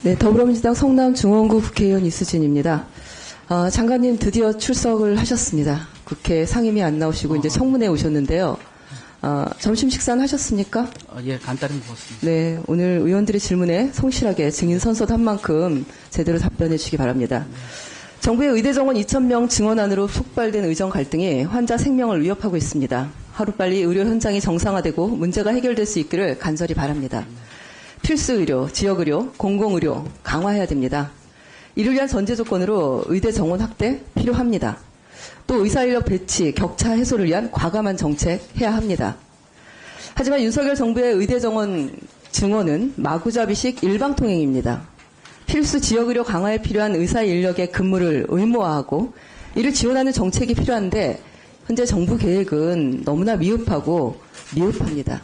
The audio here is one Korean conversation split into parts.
네, 더불어민주당 성남중원구 국회의원 이수진입니다. 장관님 드디어 출석을 하셨습니다. 국회 상임위 안 나오시고 이제 청문회 오셨는데요. 점심 식사는 하셨습니까? 예, 간단히 먹었습니다. 네, 오늘 의원들의 질문에 성실하게 증인 선서한 만큼 제대로 답변해 주시기 바랍니다. 정부의 의대 정원 2,000명 증원안으로 속발된 의정 갈등이 환자 생명을 위협하고 있습니다. 하루빨리 의료 현장이 정상화되고 문제가 해결될 수 있기를 간절히 바랍니다. 필수 의료, 지역 의료, 공공 의료 강화해야 됩니다. 이를 위한 전제 조건으로 의대 정원 확대 필요합니다. 또 의사인력 배치, 격차 해소를 위한 과감한 정책 해야 합니다. 하지만 윤석열 정부의 의대 정원 증원은 마구잡이식 일방통행입니다. 필수 지역의료 강화에 필요한 의사인력의 근무를 의무화하고 이를 지원하는 정책이 필요한데 현재 정부 계획은 너무나 미흡합니다.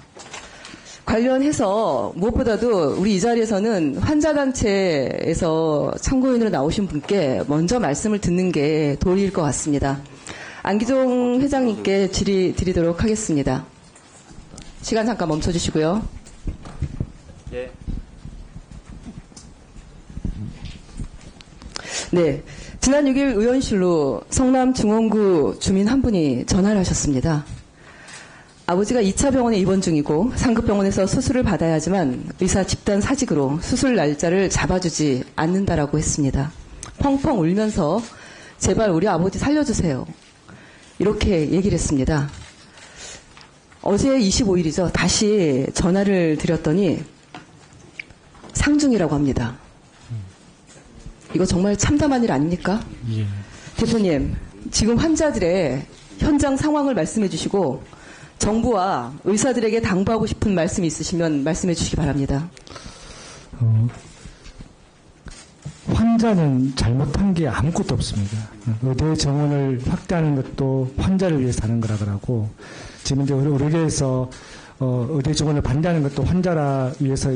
관련해서 무엇보다도 우리 이 자리에서는 환자단체에서 참고인으로 나오신 분께 먼저 말씀을 듣는 게 도리일 것 같습니다. 안기종 회장님께 질의 드리도록 하겠습니다. 시간 잠깐 멈춰주시고요. 예. 네, 지난 6일 의원실로 성남중원구 주민 한 분이 전화를 하셨습니다. 아버지가 2차 병원에 입원 중이고 상급병원에서 수술을 받아야 하지만 의사 집단 사직으로 수술 날짜를 잡아주지 않는다라고 했습니다. 펑펑 울면서 제발 우리 아버지 살려주세요. 이렇게 얘기를 했습니다. 어제 25일이죠. 다시 전화를 드렸더니 상중이라고 합니다. 이거 정말 참담한 일 아닙니까? 예. 대표님, 지금 환자들의 현장 상황을 말씀해 주시고 정부와 의사들에게 당부하고 싶은 말씀이 있으시면 말씀해 주시기 바랍니다. 환자는 잘못한 게 아무것도 없습니다. 의대 정원을 확대하는 것도 환자를 위해서 하는 거라고 지금 이제 의료계에서 의대 정원을 반대하는 것도 환자라 위해서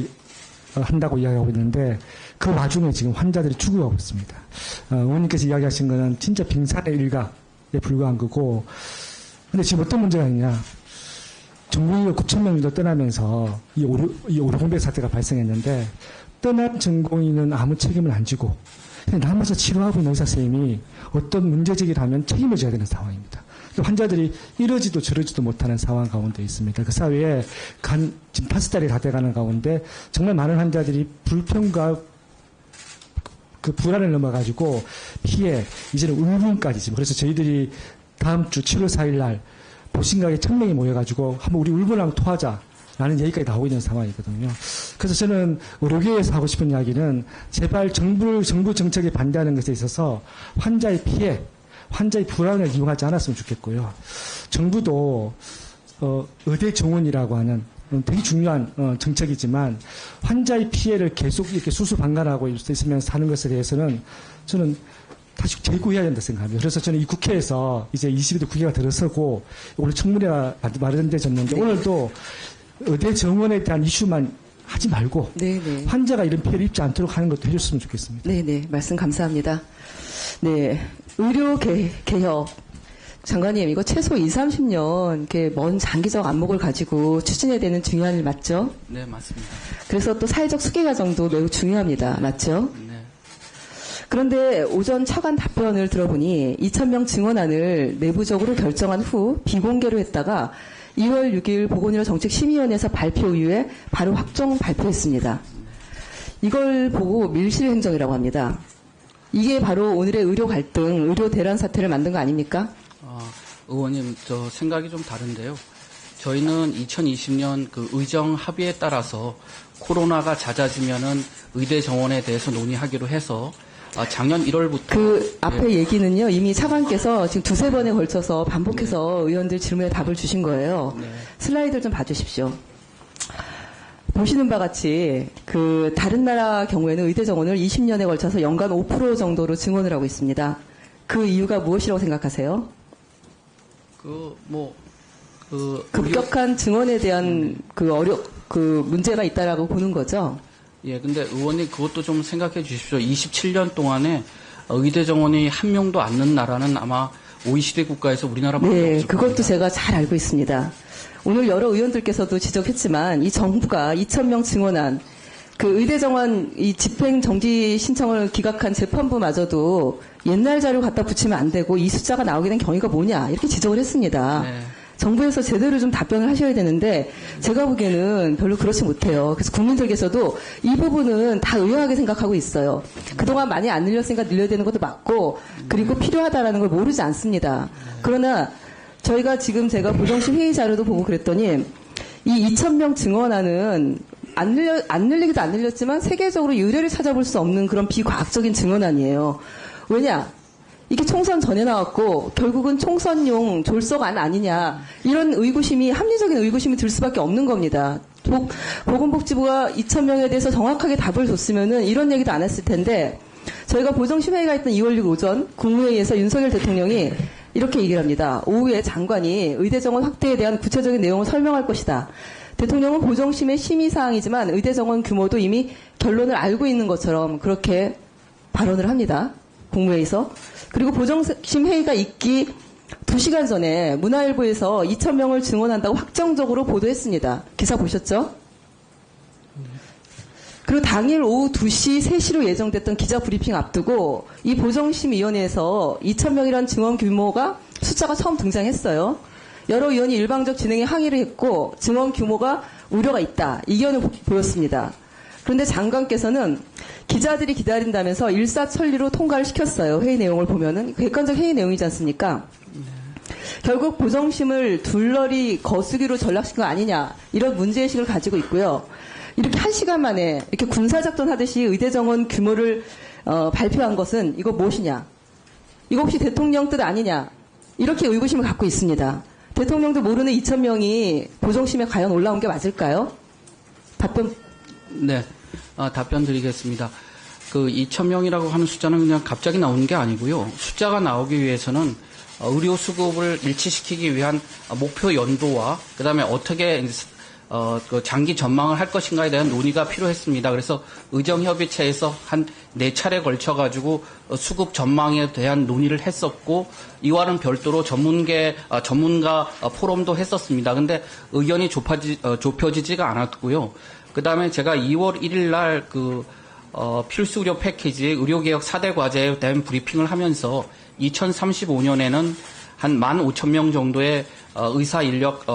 한다고 이야기하고 있는데 그 와중에 지금 환자들이 죽어가고 있습니다. 의원님께서 이야기하신 거는 진짜 빙산의 일각에 불과한 거고 근데 지금 어떤 문제가 있냐 전국인구 9,000명 정도 떠나면서 이 오류공백 사태가 발생했는데 떠난 전공인은 아무 책임을 안 지고 그냥 남아서 치료하고 있는 의사 선생님이 어떤 문제제기를 하면 책임을 져야 되는 상황입니다. 환자들이 이러지도 저러지도 못하는 상황 가운데 있습니다. 그 사회에 지금 5달이 다 돼가는 가운데 정말 많은 환자들이 불평과 그 불안을 넘어가지고 피해 이제는 울분까지 지금 그래서 저희들이 다음 주 7월 4일 날 보신각에 1,000명이 모여가지고 한번 우리 울분랑 토하자라는 얘기까지 나오고 있는 상황이거든요. 그래서 저는 의료계에서 하고 싶은 이야기는 제발 정부 정책에 반대하는 것에 있어서 환자의 피해, 환자의 불안을 이용하지 않았으면 좋겠고요. 정부도 의대 정원이라고 하는 되게 중요한 정책이지만 환자의 피해를 계속 이렇게 수수방관하고 있으면서 하는 것에 대해서는 저는 다시 재구해야 된다 생각합니다. 그래서 저는 이 국회에서 이제 22대 국회가 들어서고 오늘 청문회가 마련되어졌는데 오늘도 의대 정원에 대한 이슈만 하지 말고 네네. 환자가 이런 피해를 입지 않도록 하는 것도 해줬으면 좋겠습니다. 네네, 말씀 감사합니다. 네, 의료 개혁. 장관님, 이거 최소 20-30년 이렇게 먼 장기적 안목을 가지고 추진해야 되는 중요한 일 맞죠? 네, 맞습니다. 그래서 또 사회적 수계 과정도 매우 중요합니다. 맞죠? 네. 그런데 오전 차관 답변을 들어보니 2,000명 증원안을 내부적으로 결정한 후 비공개로 했다가 2월 6일 보건의료 정책심의위원회에서 발표 이후에 바로 확정 발표했습니다. 이걸 보고 밀실 행정이라고 합니다. 이게 바로 오늘의 의료 갈등, 의료 대란 사태를 만든 거 아닙니까? 의원님, 저 생각이 좀 다른데요. 저희는 2020년 그 의정 합의에 따라서 코로나가 잦아지면은 의대 정원에 대해서 논의하기로 해서 작년 1월부터 그 앞에 얘기는요 이미 차관께서 지금 2-3번에 걸쳐서 반복해서 의원들 질문에 답을 주신 거예요. 슬라이드를 좀 봐주십시오. 보시는 바와 같이 그 다른 나라 경우에는 의대 정원을 20년에 걸쳐서 연간 5% 정도로 증원을 하고 있습니다. 그 이유가 무엇이라고 생각하세요? 급격한 증원에 대한 그 문제가 있다라고 보는 거죠. 예, 근데 의원님 그것도 좀 생각해 주십시오. 27년 동안에 의대 정원이 한 명도 안 는 나라는 아마 OECD 국가에서 우리나라밖에 없을 겁니다. 그것도 제가 잘 알고 있습니다. 오늘 여러 의원들께서도 지적했지만 이 정부가 2,000명 증원안 그 의대 정원 이 집행 정지 신청을 기각한 재판부마저도 옛날 자료 갖다 붙이면 안 되고 이 숫자가 나오게 된 경위가 뭐냐 이렇게 지적을 했습니다. 네. 정부에서 제대로 좀 답변을 하셔야 되는데 제가 보기에는 별로 그렇지 못해요. 그래서 국민들께서도 이 부분은 다 의아하게 생각하고 있어요. 그동안 많이 안 늘렸으니까 늘려야 되는 것도 맞고 그리고 필요하다라는 걸 모르지 않습니다. 그러나 저희가 지금 제가 보정심 회의 자료도 보고 그랬더니 이 2,000명 증언안은 안 늘리기도 안 늘렸지만 세계적으로 유례를 찾아볼 수 없는 그런 비과학적인 증언안이에요. 왜냐? 이게 총선 전에 나왔고 결국은 총선용 졸속안 아니냐 이런 의구심이 합리적인 의구심이 들 수밖에 없는 겁니다. 보건복지부가 2,000명에 대해서 정확하게 답을 줬으면은 이런 얘기도 안 했을 텐데 저희가 보정심회의가 있던 2월 6일 오전 국무회의에서 윤석열 대통령이 이렇게 얘기를 합니다. 오후에 장관이 의대 정원 확대에 대한 구체적인 내용을 설명할 것이다. 대통령은 보정심의 심의사항이지만 의대 정원 규모도 이미 결론을 알고 있는 것처럼 그렇게 발언을 합니다. 국무회의에서. 그리고 보정심 회의가 있기 2시간 전에 문화일보에서 2,000명을 증언한다고 확정적으로 보도했습니다. 기사 보셨죠? 그리고 당일 오후 2시, 3시로 예정됐던 기자 브리핑 앞두고 이 보정심위원회에서 2,000명이라는 증언 규모가 숫자가 처음 등장했어요. 여러 의원이 일방적 진행에 항의를 했고 증언 규모가 우려가 있다. 이견을 보였습니다. 그런데 장관께서는 기자들이 기다린다면서 일사천리로 통과를 시켰어요. 회의 내용을 보면은 객관적 회의 내용이지 않습니까? 결국 보정심을 둘러리 거수기로 전락시킨 거 아니냐 이런 문제의식을 가지고 있고요. 이렇게 1시간 만에 이렇게 군사작전 하듯이 의대 정원 규모를 발표한 것은 이거 무엇이냐? 이거 혹시 대통령 뜻 아니냐? 이렇게 의구심을 갖고 있습니다. 대통령도 모르는 2,000명이 보정심에 과연 올라온 게 맞을까요? 답변. 네, 답변 드리겠습니다. 그 2,000명이라고 하는 숫자는 그냥 갑자기 나오는 게 아니고요. 숫자가 나오기 위해서는 의료 수급을 일치시키기 위한 목표 연도와 그다음에 어떻게 그 장기 전망을 할 것인가에 대한 논의가 필요했습니다. 그래서 의정협의체에서 한 4차례 걸쳐가지고 수급 전망에 대한 논의를 했었고 이와는 별도로 전문가 포럼도 했었습니다. 근데 의견이 좁혀지지가 않았고요. 그 다음에 제가 2월 1일 날 필수 의료 패키지 의료개혁 4대 과제에 대한 브리핑을 하면서 2035년에는 한 15,000명 정도의 의사 인력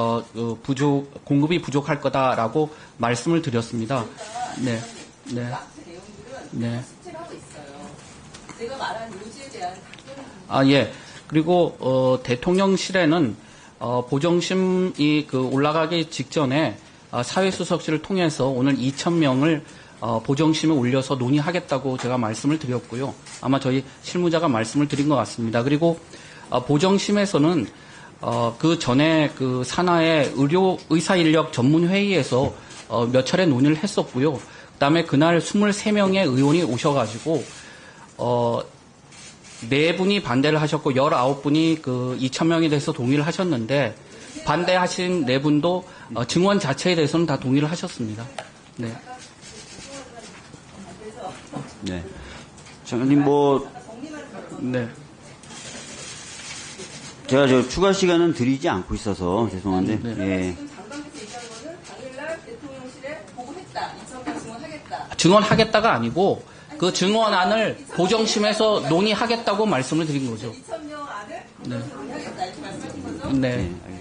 공급이 부족할 거다라고 말씀을 드렸습니다. 네, 네, 네. 제가 말한 요지에 대한 예. 그리고 대통령실에는 보정심이 올라가기 직전에 사회수석실을 통해서 오늘 2,000명을 보정심에 올려서 논의하겠다고 제가 말씀을 드렸고요. 아마 저희 실무자가 말씀을 드린 것 같습니다. 그리고 보정심에서는 그 전에 산하의 의사인력 전문회의에서 몇 차례 논의를 했었고요. 그다음에 그날 23명의 의원이 오셔가지고 4분이 반대를 하셨고 19분이 2,000명에 대해서 동의를 하셨는데 반대하신 4분도 증언 자체에 대해서는 다 동의를 하셨습니다. 네. 네. 장관님 네. 제가 추가 시간은 드리지 않고 있어서 죄송한데. 네. 예. 장관께서 얘기한 거는 당일날 대통령실에 보고했다. 2,000명 증언하겠다. 증언하겠다가 아니고 그 증언안을 보정심에서 논의하겠다고 말씀을 드린 거죠. 2,000명 안을 네. 하겠다 이렇게 말씀하신 거죠? 네. 네, 알겠습니다.